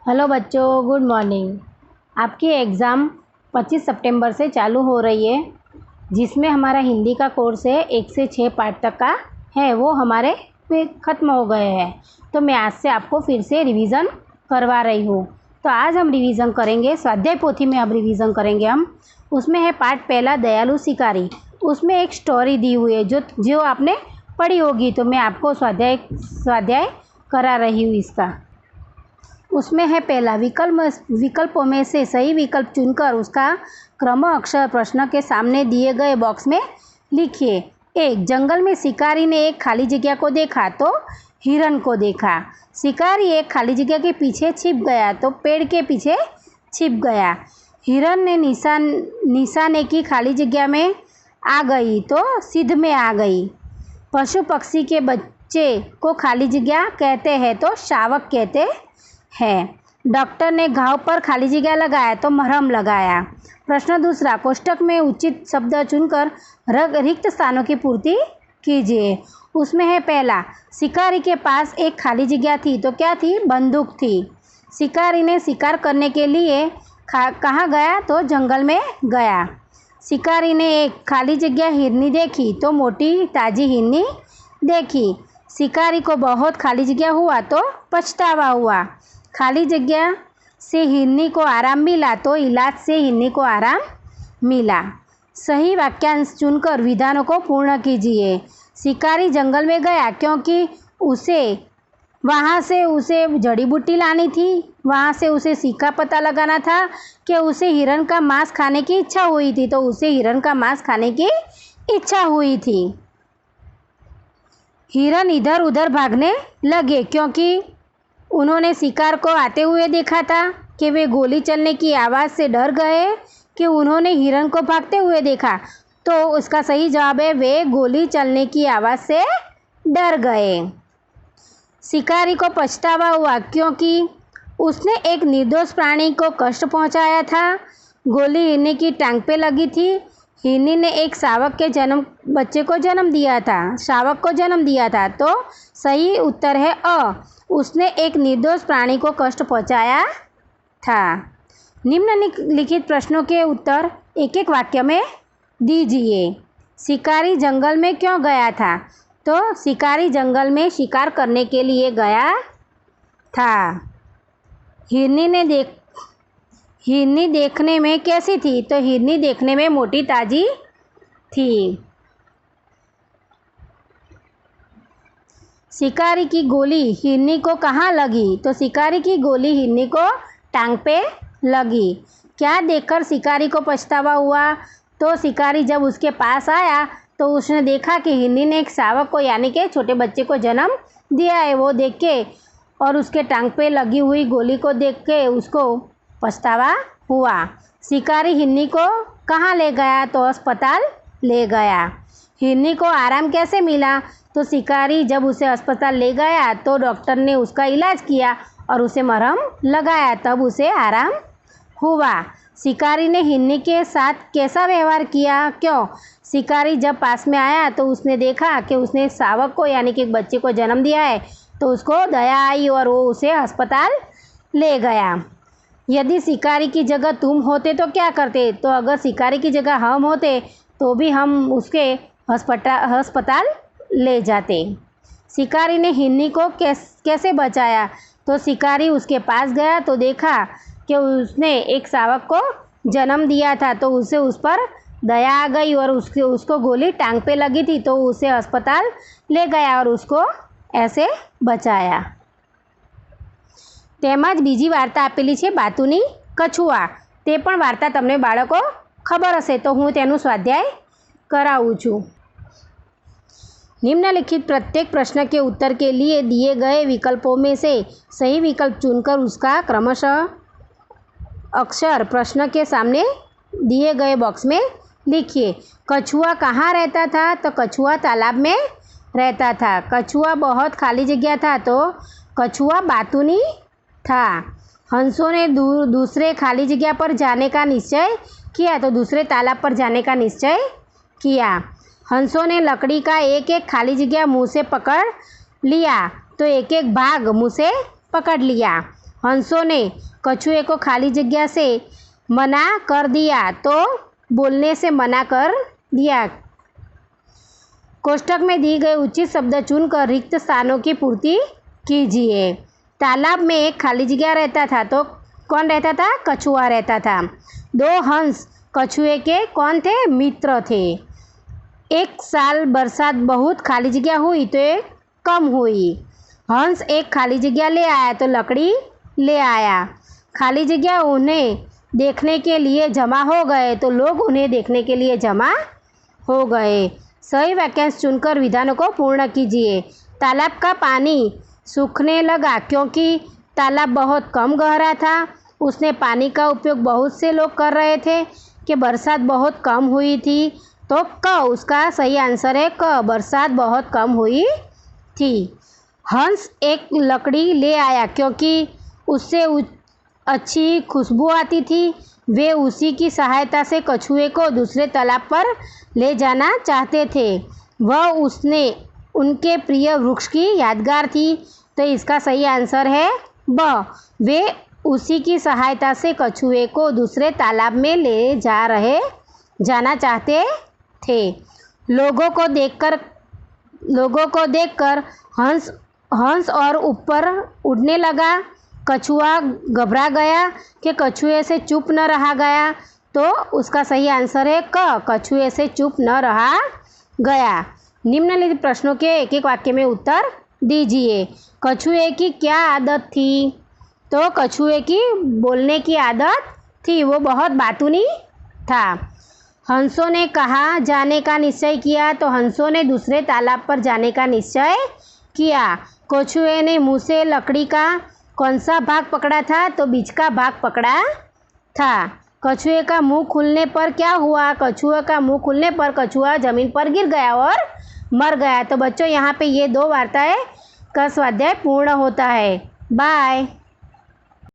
Hello बच्चों, good morning. आपकी exam 25 सितंबर से चालू हो रही है, जिसमें हमारा हिंदी का कोर्स है 1 से 6 पार्ट तक का है, वो हमारे ख़त्म हो गए हैं। तो मैं आज से आपको फिर से रिवीज़न करवा रही हूँ। तो आज हम रिवीज़न करेंगे, स्वाध्याय पोथी में अब रिवीज़न करेंगे हम। उसमें है पार्ट पहला, दयालु शिकारी। उसमें एक स्टोरी दी हुई है जो आपने पढ़ी होगी, तो मैं आपको स्वाध्याय करा रही हूँ इसका। उसमें है पहला, विकल्पों में से सही विकल्प चुनकर उसका क्रम अक्षर प्रश्न के सामने दिए गए बॉक्स में लिखिए। 1. जंगल में शिकारी ने एक खाली जगह को देखा तो हिरन को देखा। शिकारी एक खाली जगह के पीछे छिप गया तो पेड़ के पीछे छिप गया। हिरन ने निशाने की खाली जगह में आ गई तो सिद्ध में आ गई। पशु पक्षी के बच्चे को खाली जगह कहते हैं तो शावक कहते है। डॉक्टर ने घाव पर खाली जगह लगाया तो मरहम लगाया। प्रश्न दूसरा, कोष्ठक में उचित शब्द चुनकर रिक्त स्थानों की पूर्ति कीजिए। उसमें है पहला, शिकारी के पास एक खाली जगह थी तो क्या थी? बंदूक थी। शिकारी ने शिकार करने के लिए कहाँ गया? तो जंगल में गया। शिकारी ने एक खाली जगह हिरनी देखी तो मोटी ताजी हिरनी देखी। शिकारी को बहुत खाली जगह हुआ तो पछतावा हुआ। खाली जगह से हिरनी को आराम मिला तो इलाज से हिरनी को आराम मिला। सही वाक्यांश चुनकर विधानों को पूर्ण कीजिए। शिकारी जंगल में गया क्योंकि वहाँ से उसे जड़ी बूटी लानी थी। वहाँ से उसे सीखा पता लगाना था कि उसे हिरन का मांस खाने की इच्छा हुई थी, तो उसे हिरन का मांस खाने की इच्छा हुई थी। हिरन इधर उधर भागने लगे क्योंकि उन्होंने शिकार को आते हुए देखा था। कि वे गोली चलने की आवाज़ से डर गए कि उन्होंने हिरन को भागते हुए देखा। तो उसका सही जवाब है, वे गोली चलने की आवाज़ से डर गए। शिकारी को पछतावा हुआ क्योंकि उसने एक निर्दोष प्राणी को कष्ट पहुंचाया था। गोली हिरनी की टांग पे लगी थी। हिरनी ने एक शावक को जन्म दिया था। तो सही उत्तर है अ, उसने एक निर्दोष प्राणी को कष्ट पहुंचाया था। निम्नलिखित प्रश्नों के उत्तर एक एक वाक्य में दीजिए। शिकारी जंगल में क्यों गया था? तो शिकारी जंगल में शिकार करने के लिए गया था। हिरनी देखने में कैसी थी? तो हिरनी देखने में मोटी ताजी थी। शिकारी की गोली हिरनी को कहाँ लगी? तो शिकारी की गोली हिरनी को टांग पे लगी। क्या देखकर शिकारी को पछतावा हुआ? तो शिकारी जब उसके पास आया तो उसने देखा कि हिरनी ने एक शावक को यानी कि छोटे बच्चे को जन्म दिया है। वो देख के और उसके टांग पे लगी हुई गोली को देख के उसको पछतावा हुआ। शिकारी हिरनी को कहाँ ले गया? तो अस्पताल ले गया। हिरनी को आराम कैसे मिला? तो शिकारी जब उसे अस्पताल ले गया तो डॉक्टर ने उसका इलाज किया और उसे मरहम लगाया, तब उसे आराम हुआ। शिकारी ने हिरनी के साथ कैसा व्यवहार किया? क्यों? शिकारी जब पास में आया तो उसने देखा कि उसने शावक को यानी कि एक बच्चे को जन्म दिया है, तो उसको दया आई और वो उसे अस्पताल ले गया। यदि शिकारी की जगह तुम होते तो क्या करते? तो अगर शिकारी की जगह हम होते तो भी हम उसके अस्पताल ले जाते। शिकारी ने हिरनी को कैसे बचाया? तो शिकारी उसके पास गया तो देखा कि उसने एक शावक को जन्म दिया था, तो उसे उस पर दया आ गई और उसको गोली टांग पे लगी थी, तो उसे अस्पताल ले गया और उसको ऐसे बचाया। તેમજ બીજી વાર્તા આપેલી છે બાતુની કછુઆ। તે પણ વાર્તા તમને બાળકો ખબર હશે, તો હું તેનું સ્વાધ્યાય કરાવું છું। निम्नलिखित प्रत्येक प्रश्न के उत्तर के लिए दिए गए विकल्पों में से सही विकल्प चुनकर उसका क्रमशः अक्षर प्रश्न के सामने दिए गए बॉक्स में लिखिए। कछुआ कहाँ रहता था? तो कछुआ तालाब में रहता था। कछुआ बहुत खाली जगह था तो कछुआ बातूनी था। हंसों ने दूसरे खाली जगह पर जाने का निश्चय किया तो दूसरे तालाब पर जाने का निश्चय किया। हंसों ने लकड़ी का एक एक खाली जगह मुंह से पकड़ लिया तो एक एक भाग मुंह से पकड़ लिया। हंसों ने कछुए को खाली जगह से मना कर दिया तो बोलने से मना कर दिया। कोष्ठक में दी गई उचित शब्द चुनकर रिक्त स्थानों की पूर्ति कीजिए। तालाब में एक खाली जगह रहता था तो कौन रहता था? कछुआ रहता था। दो हंस कछुए के कौन थे? मित्र थे। एक साल बरसात बहुत खाली जगह हुई तो एक कम हुई। हंस एक खाली जगह ले आया तो लकड़ी ले आया। खाली जगह उन्हें देखने के लिए जमा हो गए तो लोग उन्हें देखने के लिए जमा हो गए। सही वाक्यांश चुनकर विधानों को पूर्ण कीजिए। तालाब का पानी सूखने लगा क्योंकि तालाब बहुत कम गहरा था। उसने पानी का उपयोग बहुत से लोग कर रहे थे कि बरसात बहुत कम हुई थी तो क उसका सही आंसर है क, बरसात बहुत कम हुई थी। हंस एक लकड़ी ले आया क्योंकि उससे अच्छी खुशबू आती थी। वे उसी की सहायता से कछुए को दूसरे तालाब पर ले जाना चाहते थे। वह उसने उनके प्रिय वृक्ष की यादगार थी तो इसका सही आंसर है ब। वे उसी की सहायता से कछुए को दूसरे तालाब में ले जाना चाहते थे। लोगों को देखकर हंस और ऊपर उड़ने लगा। कछुआ घबरा गया कि कछुए से चुप न रहा गया तो उसका सही आंसर है क, कछुए से चुप न रहा गया। निम्नलिखित प्रश्नों के एक एक वाक्य में उत्तर दीजिए। कछुए की क्या आदत थी? तो कछुए की बोलने की आदत थी, वो बहुत बातूनी था। हंसों ने कहाँ जाने का निश्चय किया? तो हंसों ने दूसरे तालाब पर जाने का निश्चय किया। कछुए ने मुँह से लकड़ी का कौन सा भाग पकड़ा था? तो बीच का भाग पकड़ा था। कछुए का मुंह खुलने पर क्या हुआ? कछुए का मुंह खुलने पर कछुआ जमीन पर गिर गया और मर गया। तो बच्चों यहाँ पे ये 2 वार्ताएं का स्वाध्याय पूर्ण होता है। बाय।